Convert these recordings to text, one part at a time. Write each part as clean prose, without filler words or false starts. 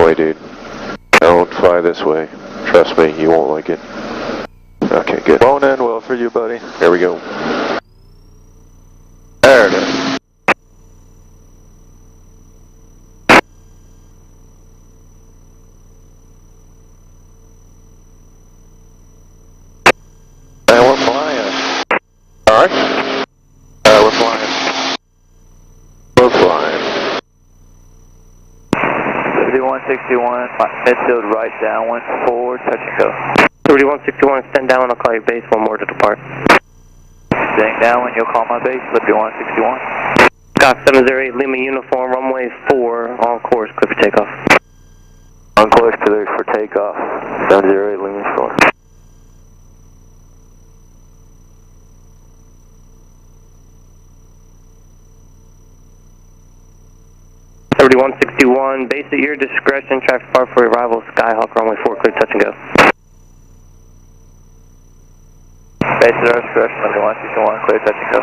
No way, dude. Don't fly this way. Trust me, you won't like it. Okay, good. Won't end well for you, buddy. There we go. There it is. And we're flying. Alright. We're flying. We're flying. 3161, midfield right downwind, forward, touch and go. 3161, extend downwind, I'll call your base, one more to depart. Staying downwind, you'll call my base, Liberty 161. Scott 708, Lima uniform, runway 4, on course, clear for takeoff. On course, clear for takeoff, 708, Lima 4. Thirty-one 61, base at your discretion, traffic bar for arrival, Skyhawk, runway 4, clear, touch and go. Base at our discretion, Liberty 161, clear, touch and go.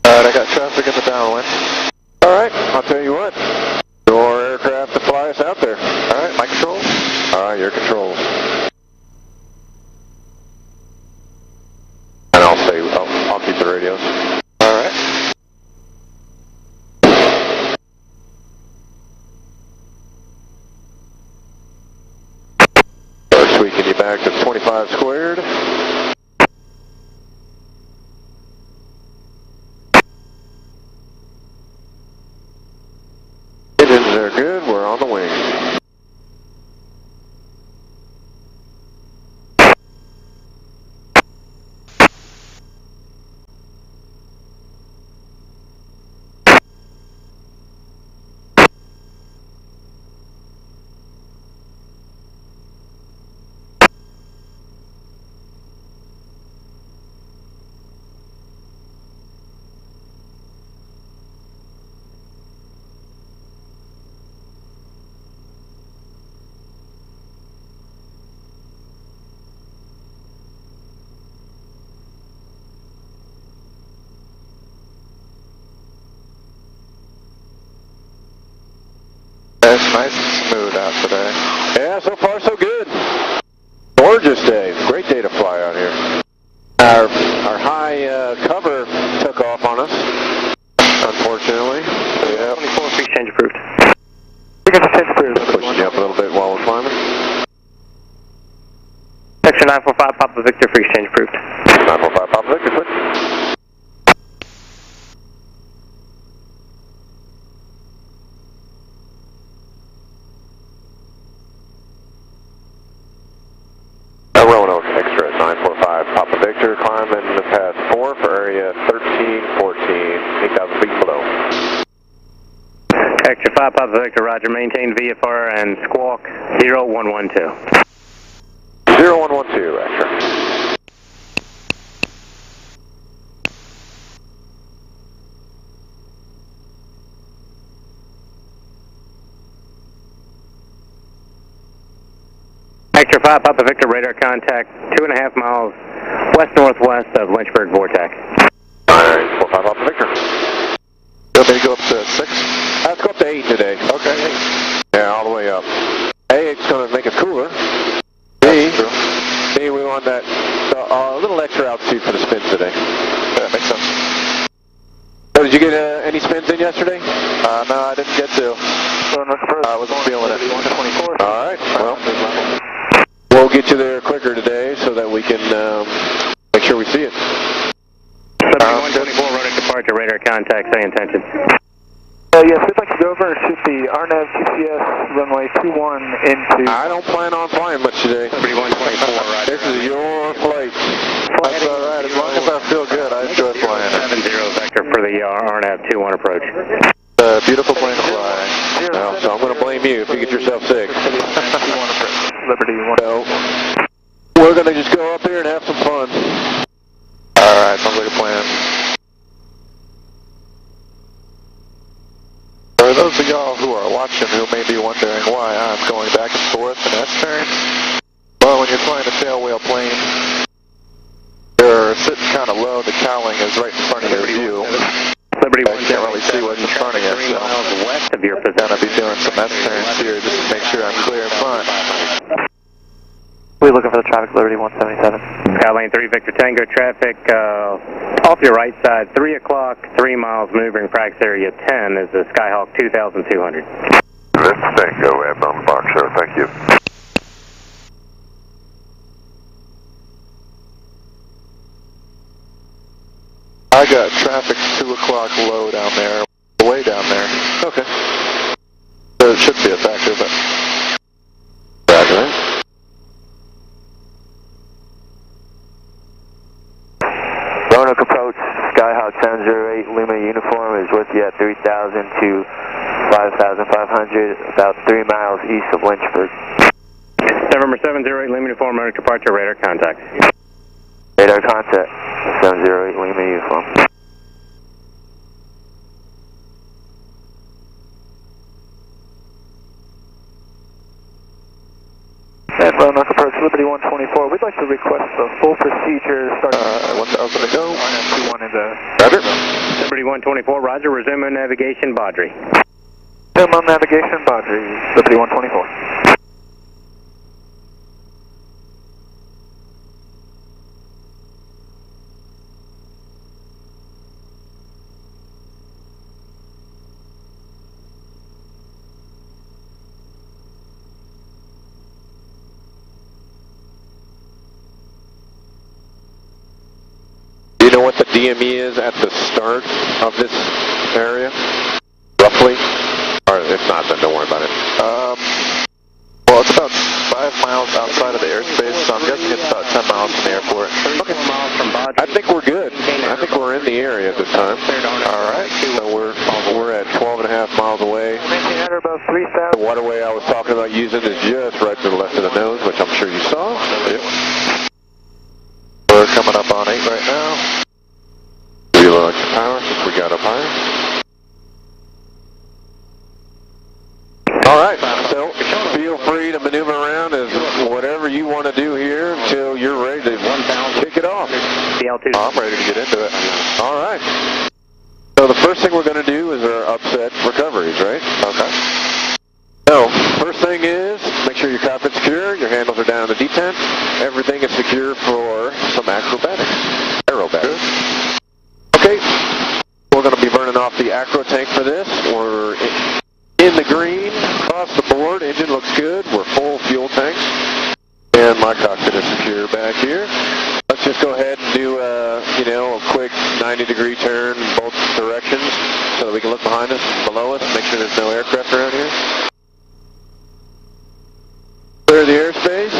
Alright, I got traffic in the downwind. Alright, I'll tell you what. Your aircraft to fly us out there. Alright, my controls. Alright, your controls. And I'll keep the radios. Alright. Tweaking you back to 25 squared. Engines are good, we're on the wing. It's nice and smooth out today. Yeah, so far so good. Gorgeous day. Great day to fly out here. Our high cover took off on us, unfortunately. Yeah. 24, free exchange approved. We got the change approved. Pushing you up a little bit while we're climbing. Xtra 945, Papa Victor, free exchange approved. 945 Papa Victor, click. Roanoke, Xtra 945 Papa Victor, climbing the path 4 for area 1314, 8,000 feet below. Xtra 5, Papa Victor, roger, maintain VFR and squawk 0112. 0112, Xtra. Xtra 5, Papa Victor, radar contact 2.5 miles west-northwest of Lynchburg Vortex. Alright, 45 Papa Victor. You want me to go up to 6? Let's go up to 8 today. Okay. Yeah, all the way up. A, it's going to make us cooler. That's true. B, we want that a little extra altitude for the spins today. Yeah, makes sense. So did you get any spins in yesterday? No, I didn't get to. I wasn't feeling it. Alright, well, we'll get you there quicker today so that we can make sure we see it. 7124, running departure, radar contact, say intention. Yes, we'd like to go over and shoot the RNAV QCS runway 21 into... I don't plan on flying much today. 3124, right. This is your flight. That's alright, as long as I feel good, I enjoy flying it. 70 Vector for the RNAV 21 approach. Beautiful plane to fly. Well, so I'm going to blame you if you get yourself sick. Liberty 1. So, we're going to just go up here and have some fun. Alright, sounds like a plan. For those of y'all who are watching who may be wondering why I'm going back and forth in S-turn, well, when you're flying a tailwheel plane, you're sitting kind of low, the cowling is right in front of your view. Liberty I can't really see what's in front of you. 3 miles west of of your position. Gonna be doing some S-turns here just to make sure I'm clear in front. We're looking for the traffic, Liberty 177. Lane 3, Victor Tango traffic, off your right side, 3 o'clock, 3 miles, maneuvering practice area 10 is the Skyhawk 2200. Victor Tango, outbound box, sir, thank you. I got traffic 2 o'clock low down there, way down there. Okay. So it should be a factor, but... Roger that. Roanoke approach, Skyhawk 708, Lima uniform is with you at 3,000 to 5,500, about 3 miles east of Lynchburg. November 708, Lima uniform, Roanoke departure, radar contact. Radar contact, 708, Lima uniform. And Roanoke approach, Liberty 124. We'd like to request the full procedure starting 1,000 to go. RNF21 in the... Roger. Liberty 124, roger, resume on navigation, Baudry. Resume on navigation, Baudry, Liberty 124. Do you know what the DME is at the start of this area? Roughly? Or if not, then don't worry about it. Well, it's about 5 miles outside of the airspace, so I'm guessing it's about 10 miles from the airport. Okay. I think we're good. I think we're in the area at this time. Alright. So we're at 12.5 miles away. Maintain at or above 3,000. The waterway I was talking about using is just right to the left of the nose, which I'm sure you saw. Yep. We're coming up on 8 right now. Relax your power since we got up higher. Alright, so feel free to maneuver around as whatever you want to do here until you're ready to kick it off. CL2. I'm ready to get into it. Alright. So the first thing we're going to do is our upset recoveries, right? Okay. So, first thing is, make sure your cockpit's secure, your handles are down in the detent, everything is secure for some acrobatics. Aerobatic. Okay, we're going to be burning off the acro tank for this. We're in the green, across the board, engine looks good, we're full fuel tanks, and my cockpit is secure back here. Let's just go ahead and do a quick 90-degree turn in both directions so that we can look behind us and below us, make sure there's no aircraft around here. Clear the airspace.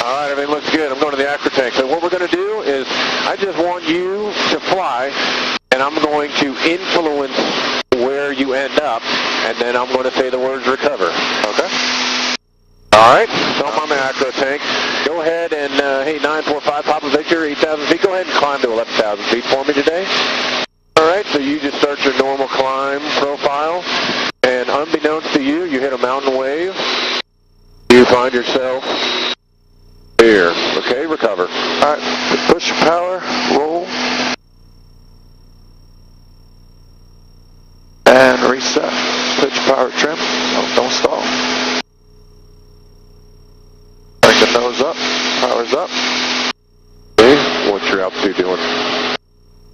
Alright, everything looks good. I'm going to the acro tank. So what we're going to do is, I just want you to fly, and I'm going to influence where you end up, and then I'm going to say the words recover. Okay? Alright, so I'm on the acro tank. Go ahead and, hey, 945 Papa Victor, 8,000 feet. Go ahead and climb to 11,000 feet for me today. Alright, so you just start your normal climb profile, and unbeknownst to you, you hit a mountain wave. You find yourself here. Okay, recover. Alright, push power, roll, and reset. Pitch power trim. No, don't stall. Bring the nose up, power's up. Okay, what's your altitude doing?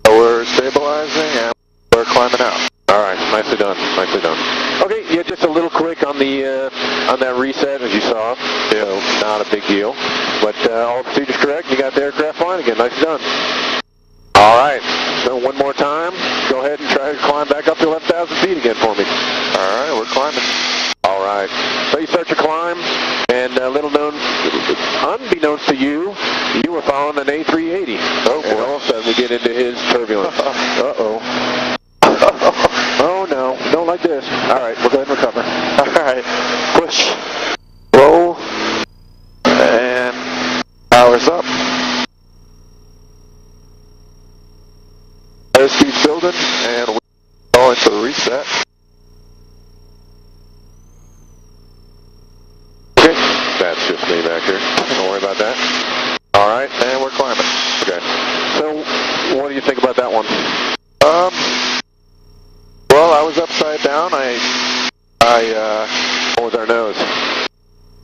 We're stabilizing and we're climbing out. Alright, nicely done, nicely done. Okay, yeah, just a little quick on the on that reset, as you saw. So, not a big deal. But altitude is correct, you got the aircraft flying again, nicely done. Alright, so one more time, go ahead and try to climb back up to 11,000 feet again for me. Alright, we're climbing. Alright, so you start your climb, and unbeknownst to you, you were following an A380. Oh, and all of a sudden we get into his turbulence. Uh-oh. Oh no, don't like this. Alright, we'll go ahead and recover. Alright, push, roll, Heads up. Airspeed's building, and we're going to reset. Okay, that's just me back here. Don't worry about that. All right, And we're climbing. okay. So, what do you think about that one? Well, I was upside down. What was our nose?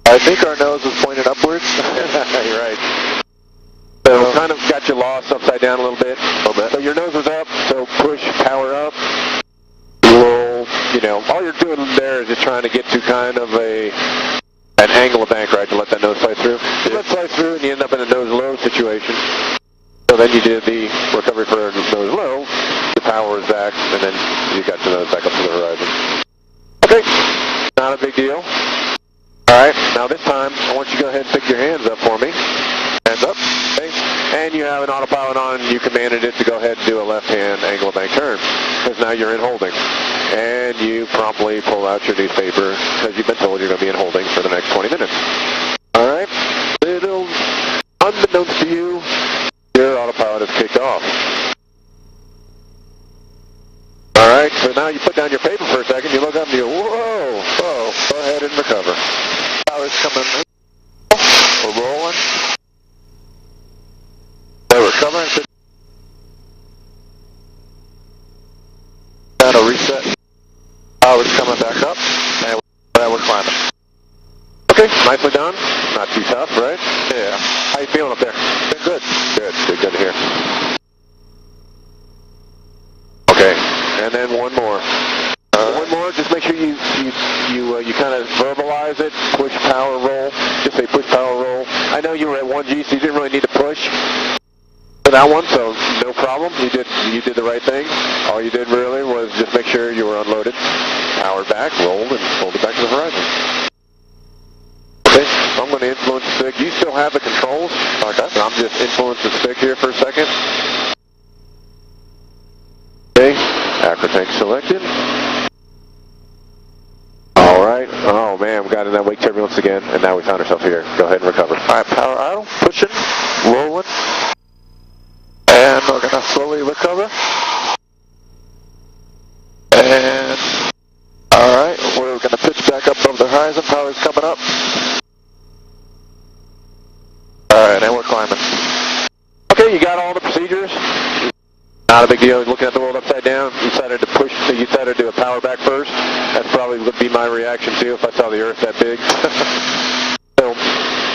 I think our nose was pointed upwards. You're right. So, kind of got you lost upside down a little bit. So your nose was up, so push power up. Roll, you know, all you're doing there is just trying to get to kind of an angle of bank ride to let that nose slide through. You let it slide through and you end up in a nose low situation. So then you did the recovery for nose low, the power is back, and then you got your nose back up to the horizon. Okay, not a big deal. Alright, now this time, I want you to go ahead and pick your hands up for me. Hands up. Okay. And you have an autopilot on, you commanded it to go ahead and do a left-hand angle of bank turn, because now you're in holding. And you promptly pull out your newspaper, because you've been told you're going to be in holding for the next 20 minutes. Alright, little unbeknownst to you, your autopilot is kicked off. Alright, so now you put down your paper for a second, you look up and you go, whoa, whoa, go ahead and recover. Power's coming. We're rolling. We're recovering. Down to reset. Power's coming back up, and we're climbing. Okay, nicely done. Not too tough, right? Yeah. How you feeling up there? Been good. Good to hear. Okay, and then one more. One more, just make sure you kind of verbalize it, push power roll, just say push power roll. I know you were at 1G, so you didn't really need to push for that one, so no problem. You did the right thing. All you did really was just make sure you were unloaded, powered back, rolled, and pulled it back to the horizon. Okay, so I'm going to influence the stick. You still have the controls. Okay. So I'm just influencing the stick here for a second. Okay, Acrotank selected. All right. Oh man, we got in that wake turbulence again, and now we found ourselves here. Go ahead and recover. All right, power idle, pushing, rolling, and we're gonna slowly recover. And all right, we're gonna pitch back up over the horizon. Power's coming up. All right, and we're climbing. Okay, you got all the procedures. Not a big deal. Looking at the world upside down, you decided to push. You decided to do a power back first. That's probably would be my reaction too if I saw the Earth that big. So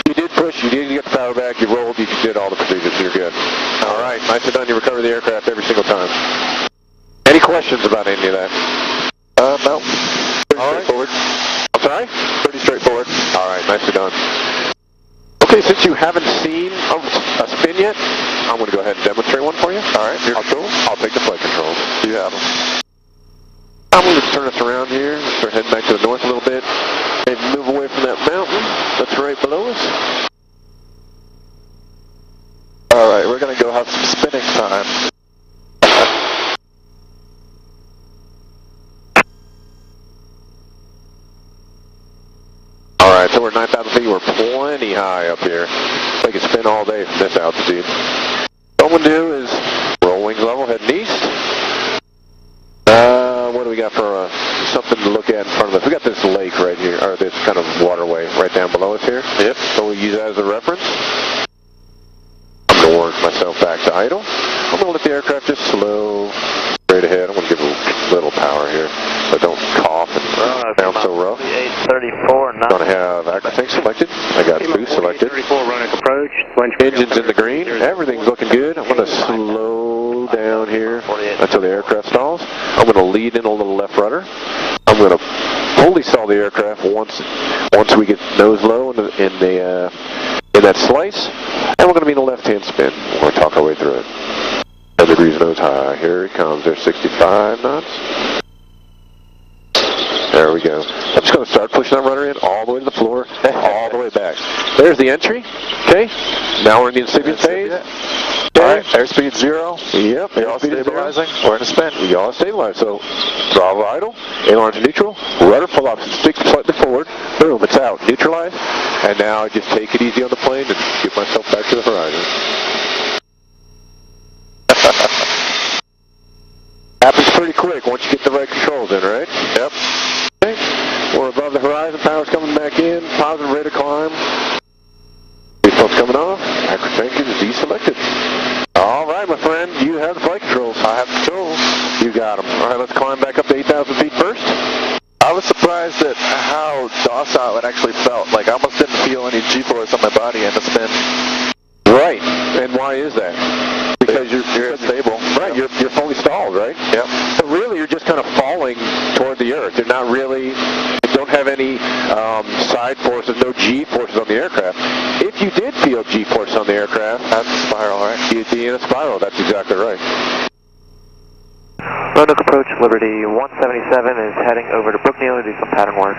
you did push. You did get the power back. You rolled. You did all the procedures. You're good. All right, nicely done. You recover the aircraft every single time. Any questions about any of that? No. Pretty straightforward. I'm sorry? Pretty straightforward. All right, nicely done. Okay, since you haven't seen a spin yet, I'm going to go ahead and demonstrate one for you. All right, your controls? I'll take the flight controls. You have them. I'm going to turn us around here, start heading back to the north a little bit, and move away from that mountain that's right below us. All right, we're going to go have some spinning time. Alright, so we're 9,000 feet, we're plenty high up here. We can spin all day from this altitude. What I'm going to do is roll wings level, heading east. What do we got for something to look at in front of us? We got this lake right here, or this kind of waterway right down below us here. Yep. So we'll use that as a reference. I'm going to work myself back to idle. I'm going to let the aircraft just slow straight ahead. I'm going to give a little power here, so don't cough and sound so rough. 834, I'm going to have Acrotank selected. I got boost selected. 34 running approach. Engine's in the green. Everything's looking good. I'm going to slow down here until the aircraft stalls. I'm going to lead in a little left rudder. I'm going to fully stall the aircraft once we get nose low in that slice, and we're going to be in a left-hand spin. We're going to talk our way through it. 10 degrees nose high. Here it comes. There's 65 knots. There we go. I'm just going to start pushing that rudder in all the way to the floor, all the way back. There's the entry. Okay. Now we're in the incipient phase. All right, airspeed 0. Yep. You're all stabilizing. We're in a spin. We all stabilize. So throttle idle, aileron to neutral, rudder pull off, stick slightly forward. Boom, it's out. Neutralize. And now I just take it easy on the plane and get myself back to the horizon. Happens pretty quick once you get the right controls in, right? Yep. Okay. We're above the horizon, power's coming back in, positive rate of climb. Seatbelt's coming off, active tank is deselected. All right, my friend, you have the flight controls. I have controls. You got them. All right, let's climb back up to 8,000 feet first. I was surprised at how docile it actually felt. Like, I almost didn't feel any G-force on my body in the spin. Right, and why is that? Because you're stable. Right, you're fully stalled, right? Yep. So really, you're just kind of falling toward the earth. You're not really, you don't have any side forces, no G-forces on the aircraft. If you did feel G-force on the aircraft, That's a spiral, right? you'd be in a spiral. That's exactly right. Roanoke approach, Liberty 177 is heading over to Brookneal to do some pattern work.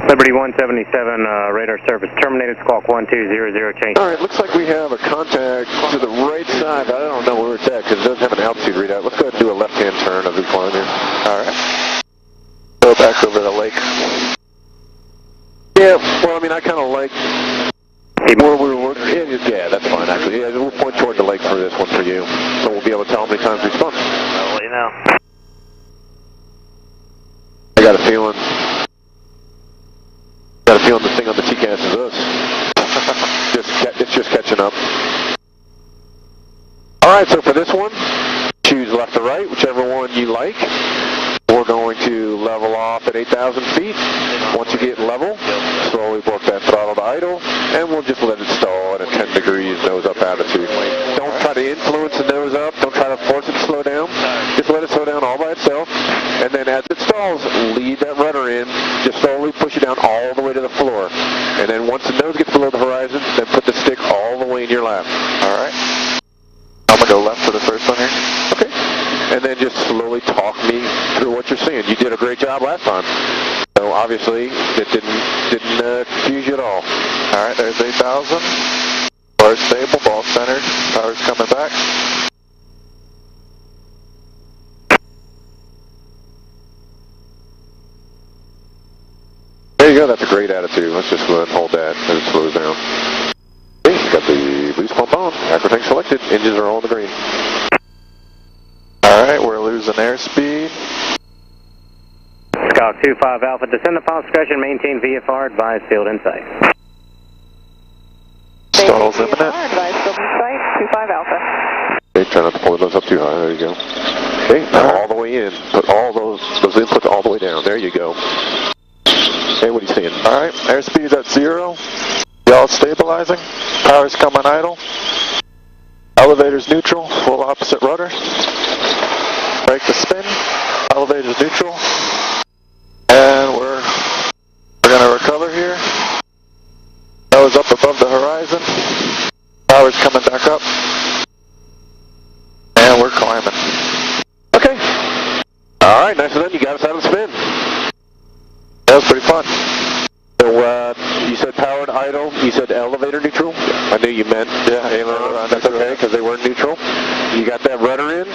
Liberty 177, radar service terminated, squawk 1200, change. All right, looks like we have a contact to the right side. I don't know where it's at because it doesn't have an altitude readout. Let's go ahead and do a left-hand turn of the climb here. All right. Go back over the lake. Yeah, well, I mean, I kind of like where we were working. Yeah, that's fine, actually. Yeah, we'll point toward the lake for this one for you, so we'll be able to tell how many times we spun. I'll let you know. I got a feeling this thing on the TCAS is us. It's just catching up. All right, so for this one, choose left or right, whichever one you like. We're going to level off at 8,000 feet. Once you get level, slowly work that throttle to idle, and we'll just let it stall at a 10 degrees nose up attitude. Don't try to influence the nose up. Don't try to force it to slow down. Just let it slow down all by itself. And then as it stalls, lead that rudder in. Just slowly push it down all the way to the floor. And then once the nose gets below the horizon, then put the stick all the way in your lap. All right. I'm going to go left for the first one here. Okay. And then just slowly talk me through what you're seeing. You did a great job last time. So obviously, it didn't confuse you at all. All right, there's 8,000. Bar stable, ball centered. Power's coming back. There you go. That's a great attitude. Let's just go ahead and hold that as it slows down. Okay, got the boost pump on. Acro tank selected. Engines are all in the green. All right, we're losing airspeed. Scout 25 Alpha, descend the final discretion, maintain VFR, advise field in sight. Stalls imminent. Advise field in sight, 25 Alpha. Okay, try not to pull those up too high. There you go. Okay, now all the way in. Put all those inputs all the way down. There you go. Okay, what are you seeing? All right, airspeed's at 0. Y'all stabilizing. Power's coming idle. Elevator's neutral, full opposite rudder. Break the spin. Elevator's neutral. And we're going to recover here. Nose up above the horizon. Power's coming back up. And we're climbing. Okay. All right, nice and done. You got us out of the spin. That was pretty fun. So you said powered idle. You said elevator neutral. I knew you meant aileron. That's okay because they weren't neutral. You got that rudder in,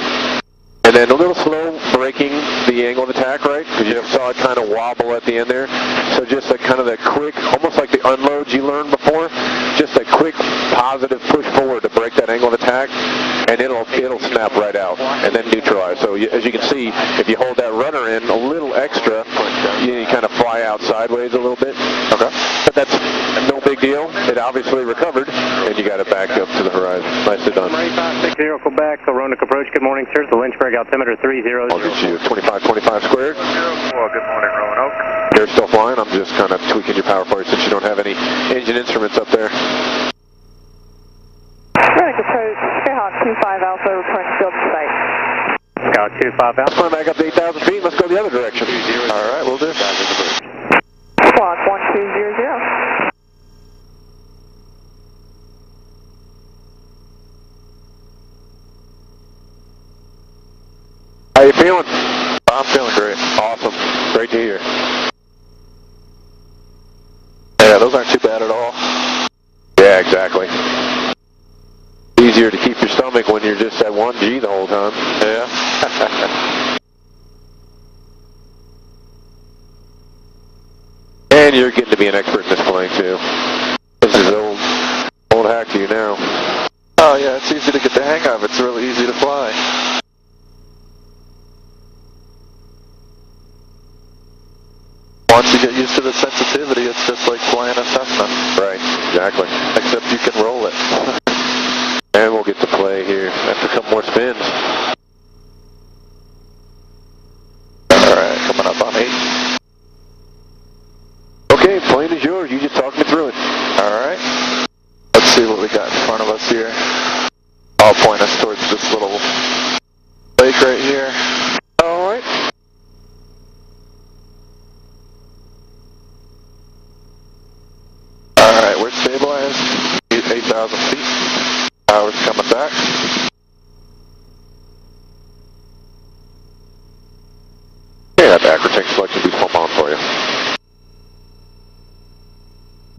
and then a little slow braking the angle of attack, right? Because you saw it kind of wobble at the end there. So just like kind of that quick, almost like the unloads you learned before. Just a quick positive push forward to break that angle of attack, and it'll snap right out and then neutralize. So as you can see, if you hold that rudder in a little extra, you kind of fly out sideways a little bit. Okay. But that's no big deal. It obviously recovered, and you got it back up to the horizon. Nicely done. 8560 Quebec, Roanoke approach. Good morning, sir. The Lynchburg altimeter 30. I'll get you 2525 squared. 04, good morning, Roanoke. They're still flying. I'm just kind of tweaking your power for you since you don't have any engine instruments up there. Roanoke approach, Skyhawk 25 Alpha, returning field in sight. Scout 25 Let's Alpha. climb back up to 8,000 feet. Let's go the other direction. All right, we'll do. Squawk 1200. How you feeling? I'm feeling great. Awesome. Great to hear. Yeah, those aren't too bad at all. Yeah, exactly. Easier to keep your stomach when you're just at 1G the whole time. Yeah. And you're getting to be an expert in this plane too. This is old hack to you now. Oh yeah, it's easy to get the hang of. It's really easy to fly. Once you get used to the sensitivity, it's just like flying a Cessna. Right, exactly. Except you can roll it. And we'll get to play here after a couple more spins. Alright, coming up on 8. Okay, plane is yours. You just talk me through it. Alright. Let's see what we got in front of us here. I'll point us towards this little lake right here. Alright. Alright, we're stabilized. 8,000 feet. Power's coming back. Okay, that Acrotank selection will be pump on for you.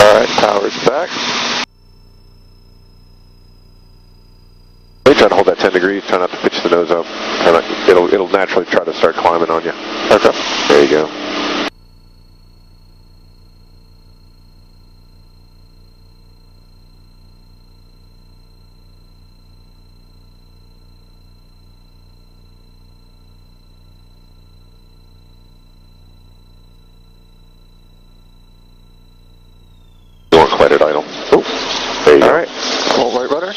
Alright, power's back. Try to hold that 10 degrees, try not to pitch the nose up. It'll naturally try to start climbing on you. Okay. There you go. You weren't quite at idle. Oh, there you go. Alright, hold right rudder.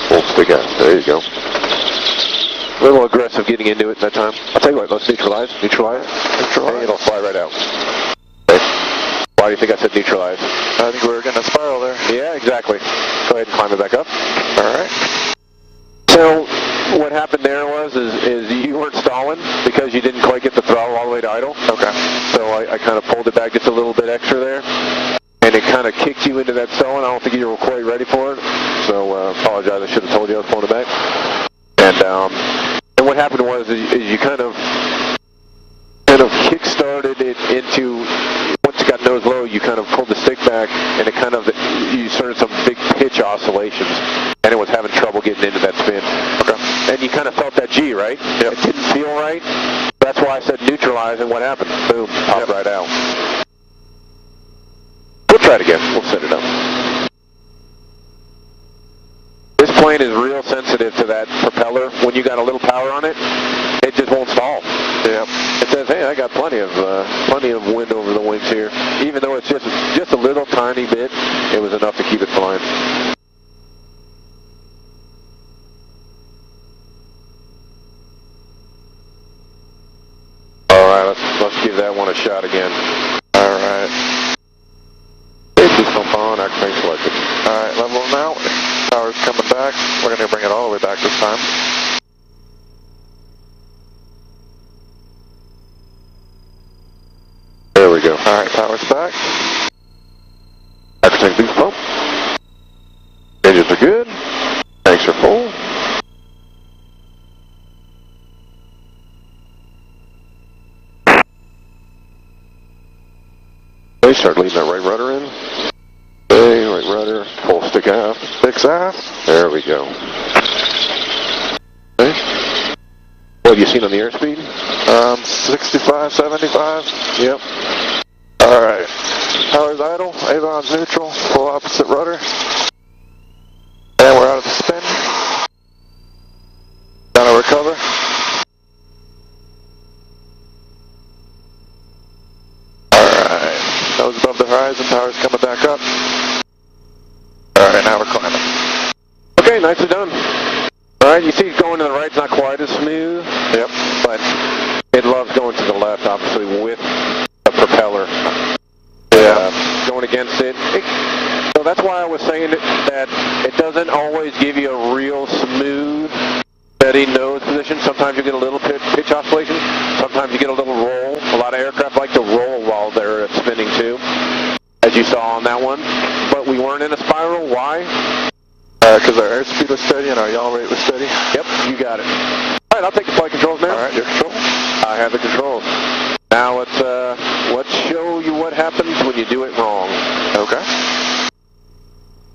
Full stick out. There you go. A little aggressive getting into it that time. I'll tell you what, let's neutralize. Neutralize. Hey, it'll fly right out. Okay. Why do you think I said neutralize? I think we were going to spiral there. Yeah, exactly. Go ahead and climb it back up. Alright. So, what happened there is you weren't stalling because you didn't quite get the throttle all the way to idle. Okay. So I kind of pulled it back just a little bit extra there. And it kind of kicked you into that stall, and I don't think you were quite ready for it. So, apologize, I should have told you I was pulling it back. And what happened was is you kind of kick-started it into, once it got nose low, you kind of pulled the stick back, and you started some big pitch oscillations, and it was having trouble getting into that spin. Okay. And you kind of felt that G, right? Yep. It didn't feel right. That's why I said neutralize, and what happened? Boom, popped right out. We'll try it again. We'll set it up. This plane is real sensitive to that propeller. When you got a little power on it, it just won't stall. Yeah. It says, hey, I got plenty of wind over the wings here. Even though it's just a little tiny bit, it was enough to keep it flying. All right, let's give that one a shot again. All right. Pump on, Acrotank selected. Alright, level now. Power's coming back. We're going to bring it all the way back this time. There we go. Alright, power's back. Acrotank boost pump. Engines are good. Tanks are full. Okay, start leading that right rudder in. Okay, right rudder, full stick aft. Sticks aft. There we go. Okay. What have you seen on the airspeed? 65, 75. Yep. Alright. Power's idle. Avon's neutral. Full opposite rudder. And we're out of the spin. Down to recover. Alright. Nose above the horizon. Power's coming back up. Alright, now we're climbing. Okay, nicely done. Alright, you see going to the right's not quite as smooth. Yep. But it loves going to the left, obviously, with the propeller. Yeah. Going against it. So that's why I was saying that it doesn't always give you a real smooth, steady nose position. Sometimes you get a little pitch oscillation. Sometimes you get a little roll. A lot of aircraft like to roll while they're spinning too, as you saw on that one. But we weren't in a spiral. Why? Because our airspeed was steady and our yaw rate was steady. Yep, you got it. All right, I'll take the flight controls now. All right, your control. I have the controls. Now let's show you what happens when you do it wrong. Okay.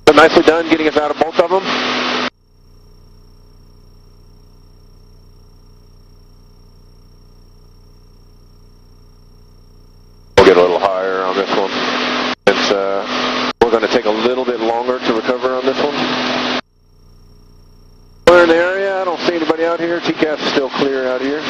So nicely done getting us out of both of them. We'll get a little higher we're going to take a little bit longer to recover on this one. We're in the area. I don't see anybody out here. TCAS is still clear out here.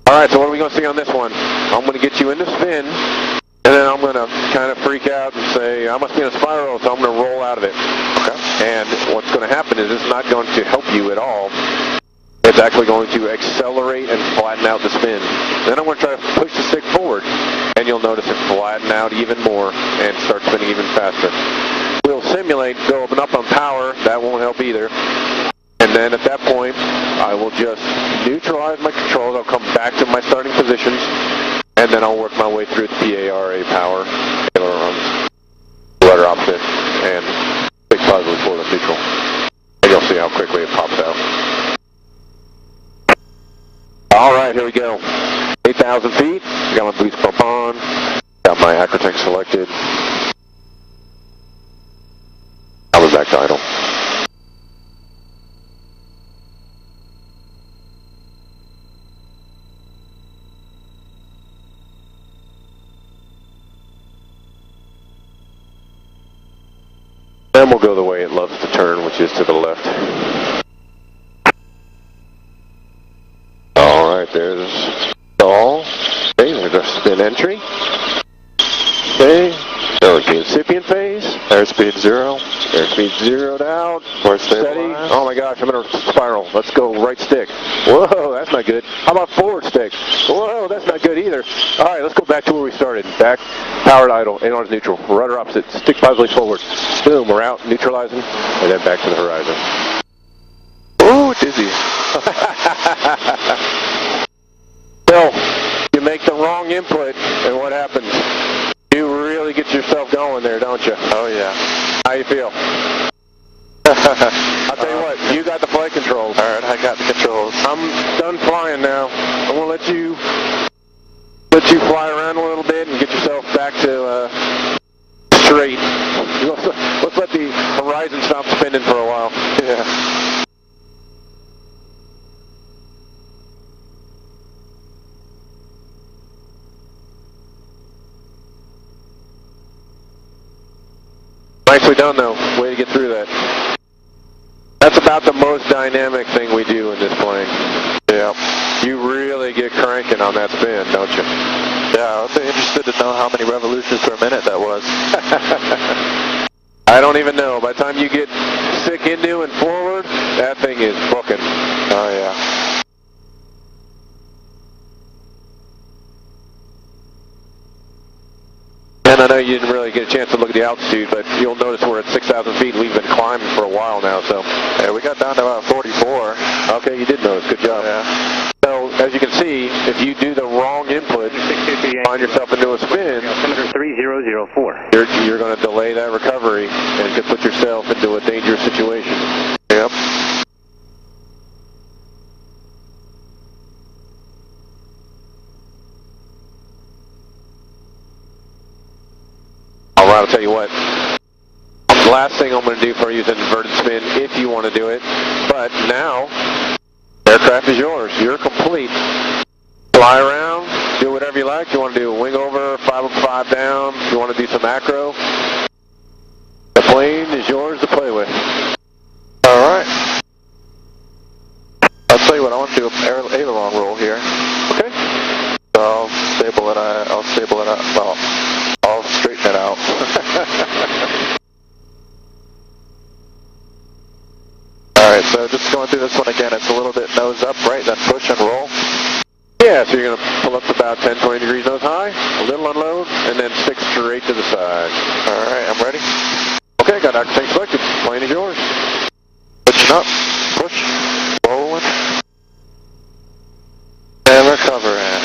All right, so what are we going to see on this one? I'm going to get you into spin, and then I'm going to kind of freak out and say, I must be in a spiral, so I'm going to roll out of it. Okay. And what's going to happen is it's not going to help you at all. It's actually going to accelerate and flatten out the spin. Then I'm going to try to push the stick forward, and you'll notice it flatten out even more and start spinning even faster. We'll simulate going up on power. That won't help either. And then at that point, I will just neutralize my controls. I'll come back to my starting positions, and then I'll work my way through the PARA power, rudder opposite, and stick positively forward to neutral. And you'll see how quickly it pops out. All right, here we go. 8,000 feet. Got my boost pump on. Got my Acrotank selected. I'll be back to idle. And we'll go the way it loves to turn, which is to the left. All right, there's stall. Okay, there's our spin entry. Okay, so the incipient phase. Airspeed 0. Airspeed zeroed out. We're Steady. stabilized. Oh my gosh, I'm in a spiral. Let's go right stick. Whoa, that's not good. How about forward stick? Whoa, that's not good either. All right, let's go back to where we started. Back, powered idle, ailerons neutral, rudder opposite, stick positively forward. Boom, we're out, neutralizing, and then back to the horizon. Ooh, dizzy. So, you make the wrong input, and what happens? You really get yourself going there, don't you? Oh, yeah. How you feel? I'll tell you what, you got the flight controls. All right, I got the controls. I'm done flying now. I'm going to let you fly around a little bit and get yourself back to straight. Let's let the horizon stop spinning for a while. Yeah. Nicely done, though. Way to get through that. That's about the most dynamic thing we do in this plane. Yeah. You really get cranking on that spin, don't you? Yeah, I'd be interested to know how many revolutions per minute that was. I don't even know. By the time you get sick into and forward, that thing is booking. Oh, yeah. And I know you didn't really get a chance to look at the altitude, but you'll notice we're at 6,000 feet. We've been climbing for a while now, so. Yeah, we got down to about 44. Okay, you did notice. Good job. Yeah. So, as you can see, if you do the wrong input, find yourself into a spin, 3004. you're going to delay that recovery and could put yourself into a dangerous situation. Yep. All right, I'll tell you what. The last thing I'm going to do for you is an inverted spin if you want to do it. But now, aircraft is yours. You're complete. Fly around, do whatever you like. You want to do a wing over, 5 up, 5 down. You want to do some acro. The plane is yours to play with. All right. I'll tell you what, I want to do an aileron roll here. Okay. So I'll stable it out. Well, I'll straighten it out. Alright, so just going through this one again, it's a little bit nose up, right, then push and roll. Yeah, so you're going to pull up to about 10, 20 degrees nose high, a little unload, and then stick straight to the side. Alright, I'm ready. Okay, got Acrotank selected. Plane is yours. Pushing up, push, rolling, and recovering.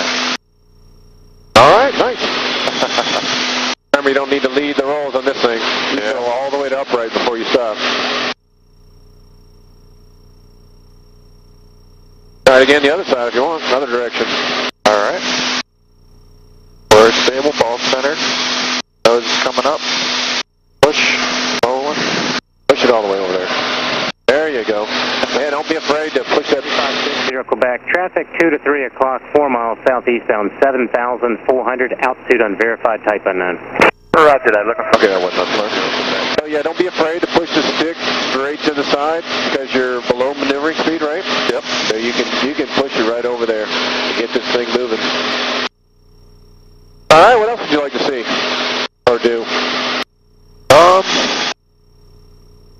Alright, nice. Remember, you don't need to lead the rolls on this thing. You Yeah. go all the way to upright before you stop. Try it again the other side if you want, other direction. Alright. We're stable, ball centered. Nose is coming up. Push, rolling. Push it all the way over there. There you go. Yeah, don't be afraid to push that. 350 Quebec, traffic 2 to 3 o'clock, 4 miles southeast down 7,400, altitude unverified, type unknown. Roger that, looking for. Okay, that wasn't close. So yeah, don't be afraid to push the stick straight to the side because you're below maneuvering speed, right? Yep. So you can push it right over there to get this thing moving. All right, what else would you like to see or do?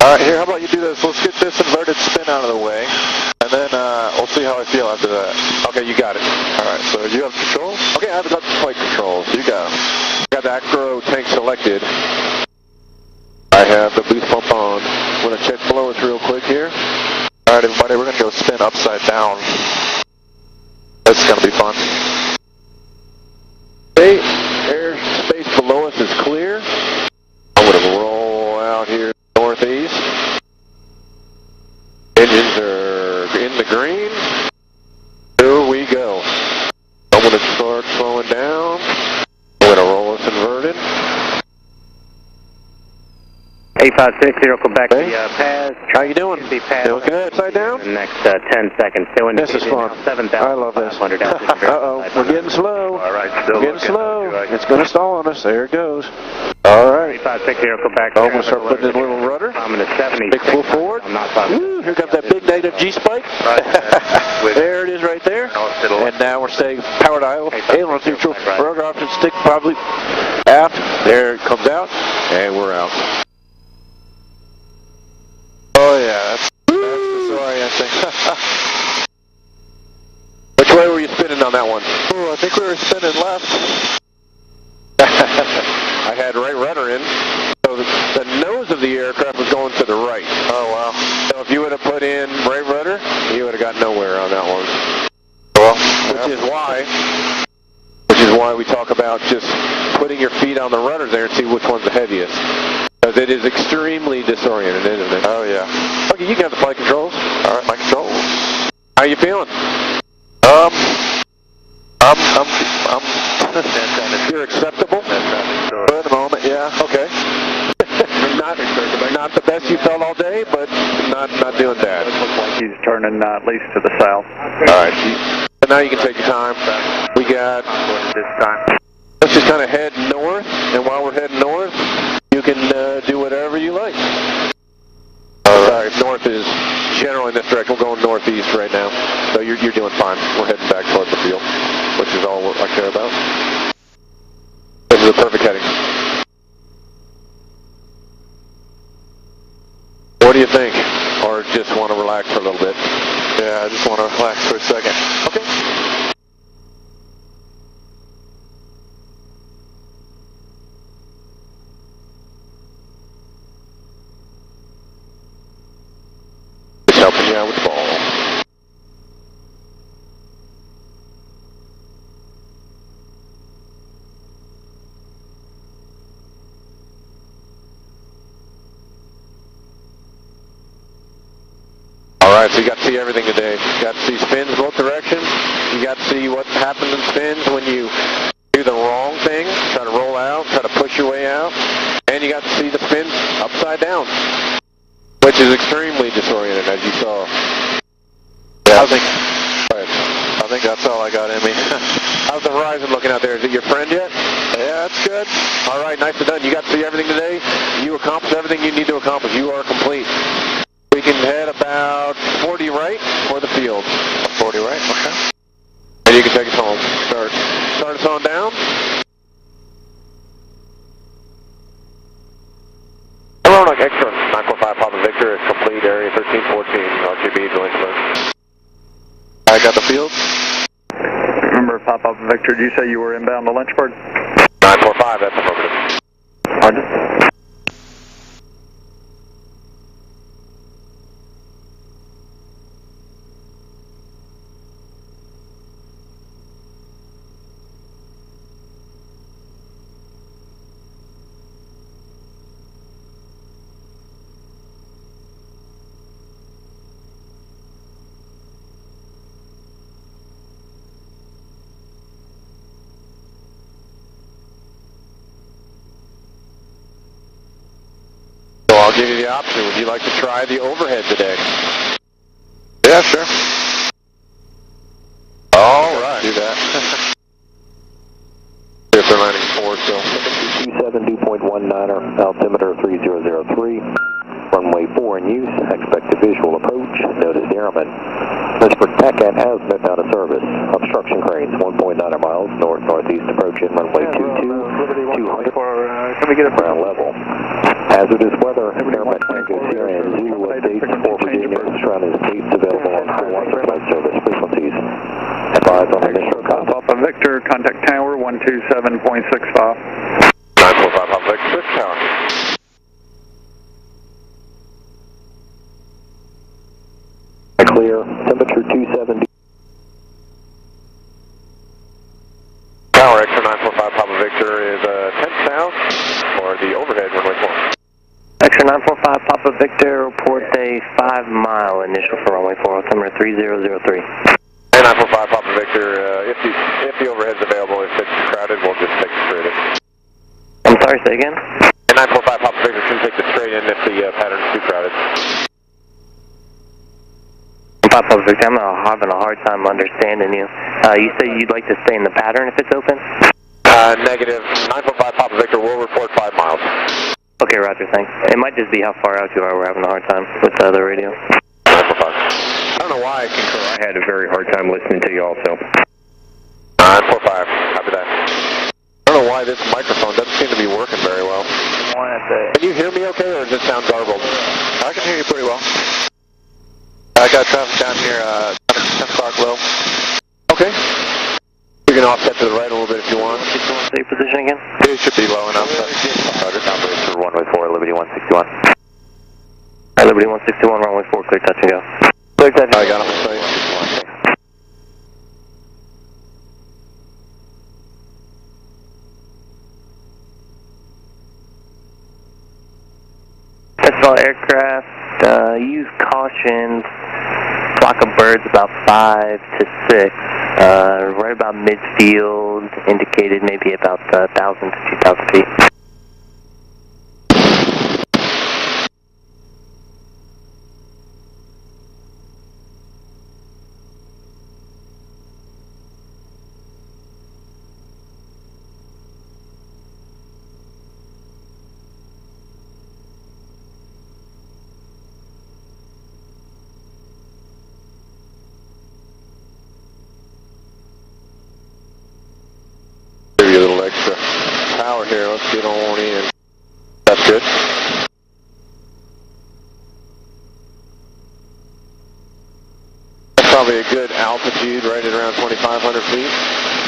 All right, here, how about you do this? Let's get this inverted spin out of the way, and then we'll see how I feel after that. Okay, you got it. All right, so you have control? Okay, I've got the flight controls. You got them. Got the acro tank selected. I have the boost pump on. I'm going to check below us real quick here. All right, everybody, we're going to go spin upside down. This is going to be fun. Okay, airspace below us is clear. I'm going to roll out here northeast. Engines are in the green. Here we go. I'm going to start slowing down. I'm going to roll us inverted. 8560 Quebec, the pass. How you doing? Be passed. Doing good. Upside down? In the next 10 seconds. Still This is fun. I love this. Uh-oh, we're getting slow. All right, still We're getting slow. It's going to stall on us. There it goes. All right. 8560 Quebec. I'm going to start putting in a little rudder. Big full forward. Woo, here comes that big negative G-spike. There it is right there. And now we're staying powered idle. Aileron neutral. Rudder option stick probably aft. There it comes out. And we're out. Oh, yeah, that's disorienting. Which way were you spinning on that one? Ooh, I think we were spinning left. I had right rudder in, so the nose of the aircraft was going to the right. Oh, wow. So if you would have put in right rudder, you would have got nowhere on that one. Well, Which is why we talk about just putting your feet on the rudders there and see which one's the heaviest. Because it is extremely disoriented, isn't it? Oh, yeah. Okay, you can have the flight controls. All right, my controls. How you feeling? You're acceptable? For the moment, yeah. Okay. not the best you felt all day, but not doing bad. It looks like he's turning at least to the south. All right. So now you can take your time. We got This time. Let's just kind of head north, and while we're heading north, you can do whatever you like. Sorry, north is generally in this direction. We're going northeast right now, so you're doing fine. We're heading back towards the field, which is all I care about. This is a perfect heading. What do you think? Or just want to relax for a little bit? Yeah, I just want to relax for a second. Okay. Helping you out with the ball. All right, so you got to see everything today. You got to see spins both directions. You got to see what happens in spins when you do the wrong thing, try to roll out, try to push your way out, and you got to see the spins upside down, which is extremely disoriented, as you saw. Yeah, I think that's all I got in me. How's the horizon looking out there? Is it your friend yet? Yeah, that's good. All right, nicely done. You got to see everything today. You accomplished everything you need to accomplish. You are complete. We can head about 40 right for the field. 40 right, okay. And you can take us home. Start us on down. Hello, Xtra 945 Papa Victor is complete. Area 1314. RTB joint close. I got the field. Remember, Pop-Up Victor, did you say you were inbound to Lynchburg? 945, that's affirmative. Roger. So I'll give you the option. Would you like to try the overhead today? Yeah, sure. All right. Do that. If they're landing 4 still. 270.19er, altimeter 3003. Runway 4 in use. Expect a visual approach. Notice airman. Pittsburgh TACAT has met out of service. Obstruction cranes 1.9 miles north-northeast approaching runway 22. 200. Can we get a Ground level. Hazardous weather. Airman Tango Sierra and Zulu updates for Virginia surrounding states available on high-water flight service frequencies. Advise on initial contact. Papa Victor, contact tower 127.65. 945 Papa Victor, tower. Clear. Temperature 270. Tower Xtra 945 Papa Victor is 10 south for the overhead runway 4. Xtra 945 Papa Victor, report a 5-mile initial for runway 4, altimeter 3003. And 945 Papa Victor, if the overhead's available, if it's crowded, we'll just take the straight in. I'm sorry, say again? And 945 Papa Victor can take the straight in if the pattern's too crowded. Papa Victor, I'm having a hard time understanding you. You say you'd like to stay in the pattern if it's open? Negative. 945 Papa Victor will report 5 miles. Okay, Roger, thanks. It might just be how far out you are. We're having a hard time with the other radio. 945. I don't know why I concur. I had a very hard time listening to you also. 945. Copy that. I don't know why this microphone doesn't seem to be working very well. Can you hear me okay, or does it sound garbled? I can hear you pretty well. I got traffic down here, 10 o'clock low. Okay. You can offset to the right a little bit if you want. Say your position again? It should be low enough. Roger, operator runway 4, Liberty 161. Liberty 161, runway 4, clear touch and go. Clear touch. I got him in sight. That's all aircraft. Use caution. Flock of birds about 5 to 6. Right about midfield, indicated maybe about 1,000 to 2,000 feet. Give you a little extra power here. Let's get on in. That's good. That's probably a good altitude, right at around 2,500 feet.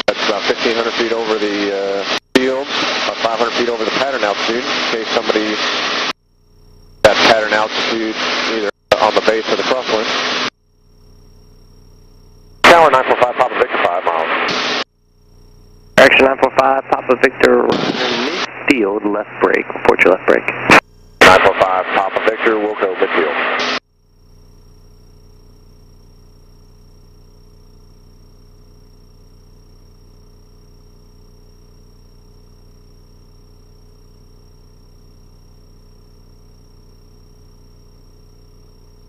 That's about 1,500 feet over the field, about 500 feet over the pattern altitude, in case somebody that pattern altitude either on the base or the crosswind. Tower 945 Papa Victor, 5 miles. Action 945, Papa Victor, midfield, left brake. Report your left brake. 945 Papa Victor, we'll go midfield.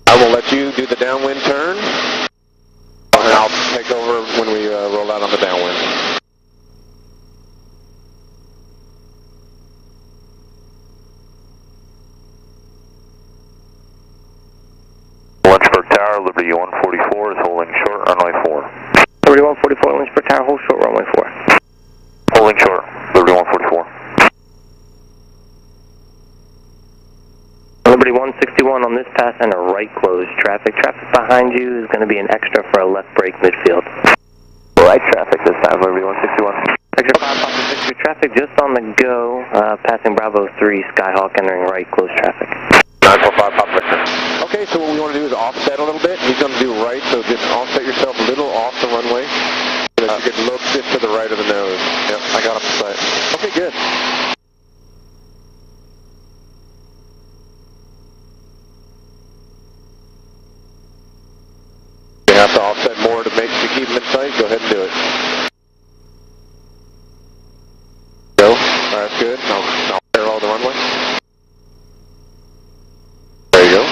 I will let you do the downwind turn, and I'll take over when we roll out on the downwind. Lynchburg Tower, Liberty 144 is holding short, runway 4. Liberty 144, Lynchburg Tower, hold short, runway 4. Holding short, Liberty 144. Liberty 161 on this pass and a right close. Traffic behind you is going to be an extra for a left brake midfield. Right traffic this time, Liberty 161. Extra 5 Papa Victor, traffic just on the go, passing Bravo 3, Skyhawk entering right close traffic. 945 Papa Victor. Okay, so what we want to do is offset a little bit. He's going to do right, so just offset yourself a little off the runway so that you can look just to the right of the nose. Yep, I got him in sight. Okay, good. You have to offset more to keep him in sight. Go ahead and do it. Go. All right, that's good. I'll clear all the runway. There you go.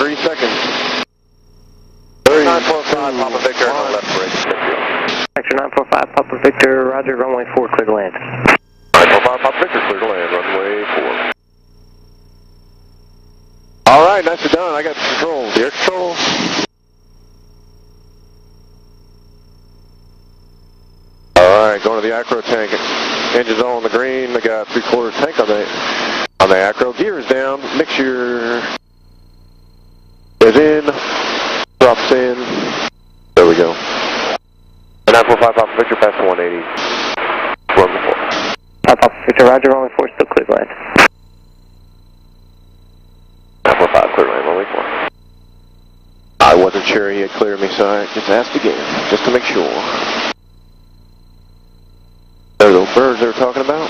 3 seconds. 945 Papa Victor on left bridge. Xtra 945 Papa Victor, roger, runway 4, clear to land. 945 Papa Victor, clear to land, runway 4. All right, nicely done. I got the controls. Air control. All right, going to the acro tank. Engine's all on the green. They got 3/4 tank on the acro. Gears down. Mixture is in. Drops in. There we go. 945 Papa Victor, past 180. Runway 4. Papa Victor, roger, runway 4, still clear to land. 945, clear to land, runway 4. I wasn't sure he had cleared me, so I just asked again, just to make sure. Those little birds they were talking about.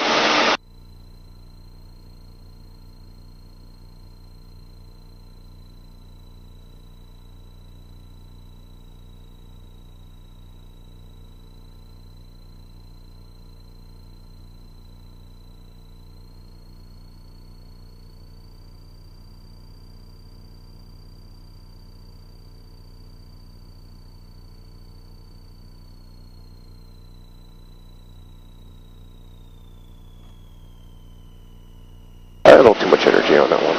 A little too much energy on that one.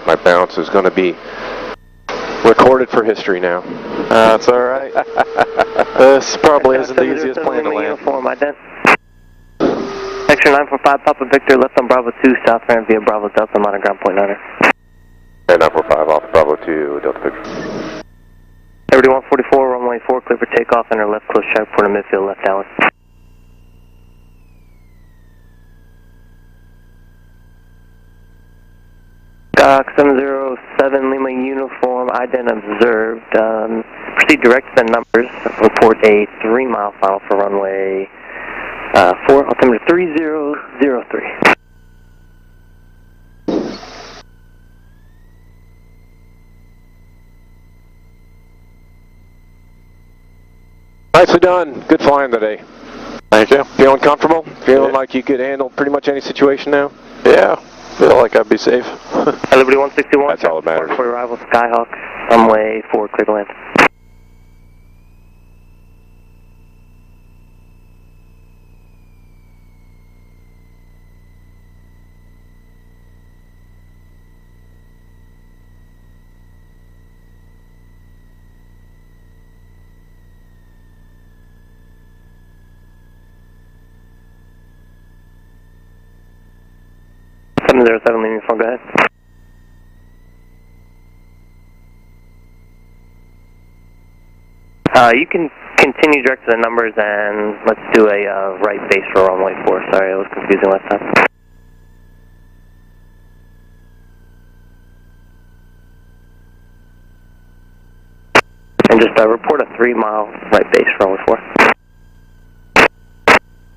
My bounce is going to be recorded for history now. That's all right. This probably isn't the easiest plane to land. Uniform, ident. Xtra 945 Papa Victor, left on Bravo 2, south ramp via Bravo Delta, modern ground point 9er. And 945 off Bravo 2, Delta Victor. Everybody 144, runway 4, clear for takeoff, enter left close track for the midfield, left downward. Dock 707 Lima uniform, ident observed. Proceed direct to the numbers. Report a 3-mile final for runway 4, altimeter 3003. Nicely done. Good flying today. Thank you. Feeling comfortable? Feeling like you could handle pretty much any situation now? Yeah, feel like I'd be safe. Liberty 161. That's all that matters. For arrival, Skyhawk, runway 4, clear to land. Seven uniform, go ahead. You can continue direct to the numbers and let's do a right base for runway 4. Sorry, it was confusing last time. And just report a 3-mile right base for runway 4.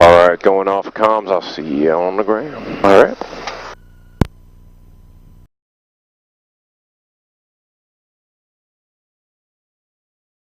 All right, going off of comms. I'll see you on the ground. All right.